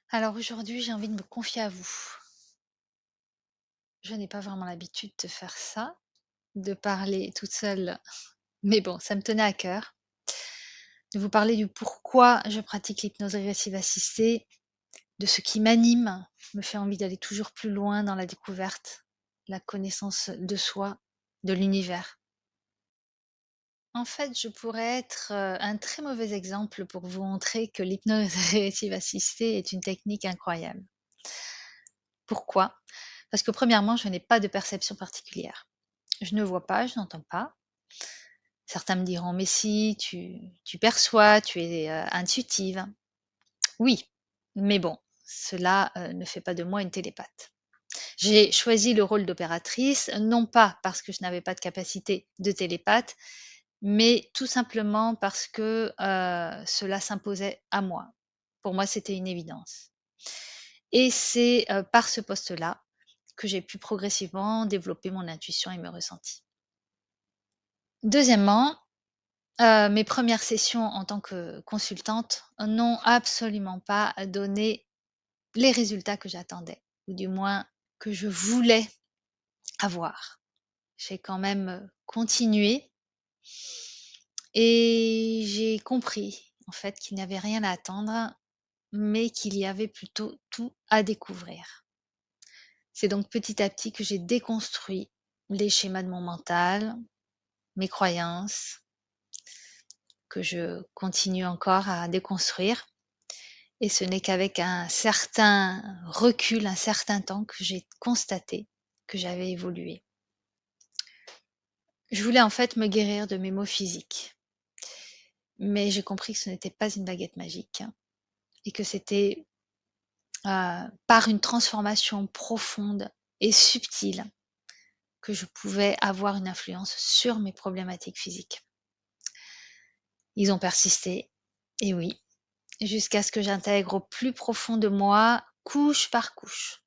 Alors aujourd'hui, j'ai envie de me confier à vous. Je n'ai pas vraiment l'habitude de faire ça, de parler toute seule, mais bon, ça me tenait à cœur de vous parler du pourquoi je pratique l'hypnose régressive assistée, de ce qui m'anime, me fait envie d'aller toujours plus loin dans la découverte, la connaissance de soi, de l'univers. En fait, je pourrais être, un très mauvais exemple pour vous montrer que l'hypnose régressive assistée est une technique incroyable. Pourquoi? Parce que premièrement, je n'ai pas de perception particulière. Je ne vois pas, je n'entends pas. Certains me diront: «Mais si, tu perçois, tu es, intuitive». Oui, mais bon, cela, ne fait pas de moi une télépathe. J'ai choisi le rôle d'opératrice, non pas parce que je n'avais pas de capacité de télépathe, mais tout simplement parce que, cela s'imposait à moi. Pour moi, c'était une évidence et c'est, par ce poste-là que j'ai pu progressivement développer mon intuition et mes ressentis. Deuxièmement, mes premières sessions en tant que consultante n'ont absolument pas donné les résultats que j'attendais, ou du moins que je voulais avoir. J'ai quand même, continué et j'ai compris, en fait, qu'il n'y avait rien à attendre, mais qu'il y avait plutôt tout à découvrir. C'est donc petit à petit que j'ai déconstruit les schémas de mon mental, mes croyances, que je continue encore à déconstruire. Et ce n'est qu'avec un certain recul, un certain temps que j'ai constaté que j'avais évolué. Je voulais en fait me guérir de mes maux physiques, mais j'ai compris que ce n'était pas une baguette magique et que c'était, par une transformation profonde et subtile que je pouvais avoir une influence sur mes problématiques physiques. Ils ont persisté, et oui, jusqu'à ce que j'intègre au plus profond de moi, couche par couche,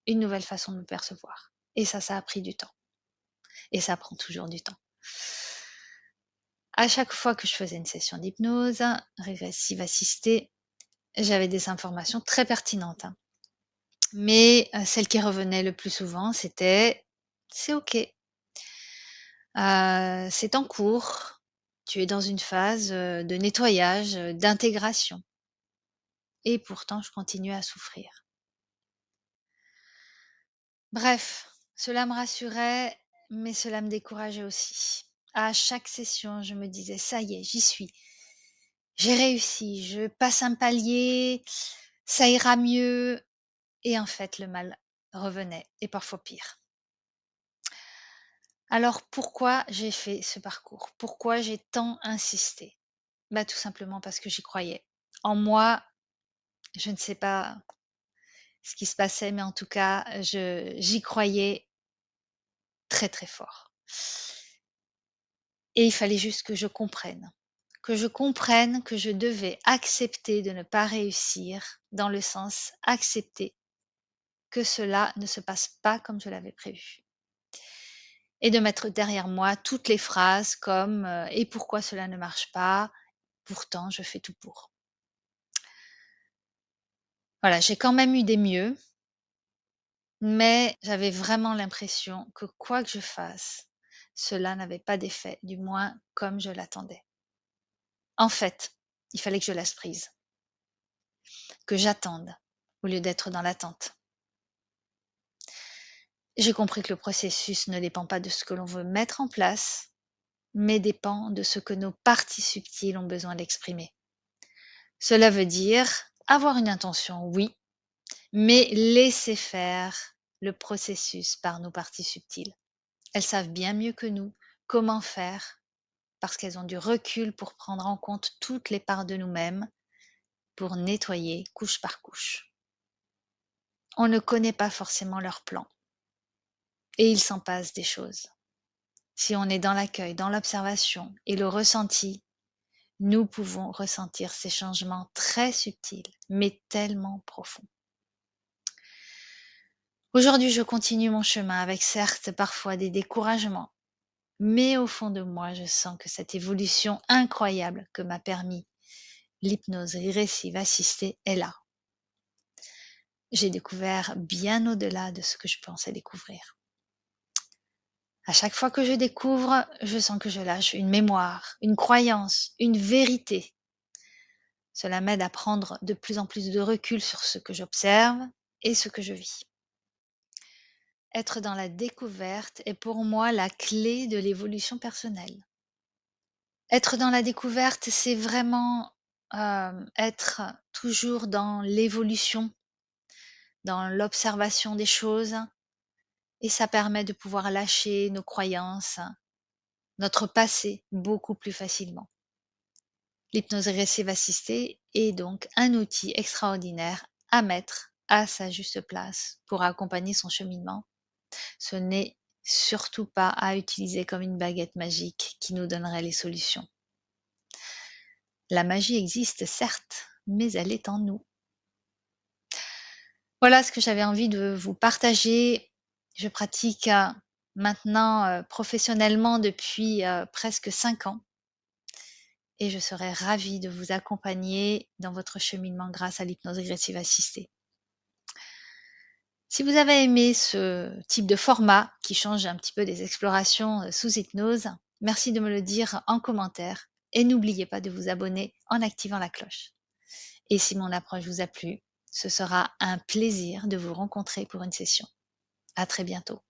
une nouvelle façon de me percevoir. Et ça a pris du temps. Et ça prend toujours du temps. À chaque fois que je faisais une session d'hypnose régressive assistée, j'avais des informations très pertinentes, hein. Mais celle qui revenait le plus souvent, c'était: «C'est OK, c'est en cours, tu es dans une phase, de nettoyage, d'intégration» et pourtant je continuais à souffrir. Bref, cela me rassurait, mais cela me décourageait aussi. À chaque session, je me disais: «Ça y est, j'y suis. J'ai réussi, je passe un palier, ça ira mieux» et en fait, le mal revenait et parfois pire. Alors pourquoi j'ai fait ce parcours? Pourquoi j'ai tant insisté? Bah, tout simplement parce que j'y croyais. En moi, je ne sais pas ce qui se passait, mais en tout cas, je j'y croyais très, très fort. Et il fallait juste que je comprenne que je devais accepter de ne pas réussir, dans le sens accepter que cela ne se passe pas comme je l'avais prévu. Et de mettre derrière moi toutes les phrases comme, «Et pourquoi cela ne marche pas? Pourtant je fais tout pour». Voilà, j'ai quand même eu des mieux, mais j'avais vraiment l'impression que quoi que je fasse, cela n'avait pas d'effet, du moins comme je l'attendais. En fait, il fallait que je lâche prise, que j'attende au lieu d'être dans l'attente. J'ai compris que le processus ne dépend pas de ce que l'on veut mettre en place, mais dépend de ce que nos parties subtiles ont besoin d'exprimer. Cela veut dire avoir une intention, oui, mais laisser faire le processus par nos parties subtiles. Elles savent bien mieux que nous comment faire parce qu'elles ont du recul pour prendre en compte toutes les parts de nous-mêmes, pour nettoyer couche par couche. On ne connaît pas forcément leur plan et il s'en passe des choses. Si on est dans l'accueil, dans l'observation et le ressenti, nous pouvons ressentir ces changements très subtils, mais tellement profonds. Aujourd'hui, je continue mon chemin avec certes parfois des découragements, mais au fond de moi, je sens que cette évolution incroyable que m'a permis l'hypnose régressive assistée est là. j'ai découvert bien au-delà de ce que je pensais découvrir. À chaque fois que je découvre, je sens que je lâche une mémoire, une croyance, une vérité. Cela m'aide à prendre de plus en plus de recul sur ce que j'observe et ce que je vis. Être dans la découverte est pour moi la clé de l'évolution personnelle. Être dans la découverte, c'est vraiment, être toujours dans l'évolution, dans l'observation des choses et ça permet de pouvoir lâcher nos croyances, notre passé beaucoup plus facilement. L'hypnose régressive assistée est donc un outil extraordinaire à mettre à sa juste place pour accompagner son cheminement. Ce n'est surtout pas à utiliser comme une baguette magique qui nous donnerait les solutions. La magie existe certes, mais elle est en nous. Voilà ce que j'avais envie de vous partager. Je pratique, maintenant, professionnellement depuis, presque 5 ans et je serais ravie de vous accompagner dans votre cheminement grâce à l'hypnose régressive assistée. Si vous avez aimé ce type de format qui change un petit peu des explorations, sous hypnose, merci de me le dire en commentaire et n'oubliez pas de vous abonner en activant la cloche. Et si mon approche vous a plu, ce sera un plaisir de vous rencontrer pour une session. À très bientôt.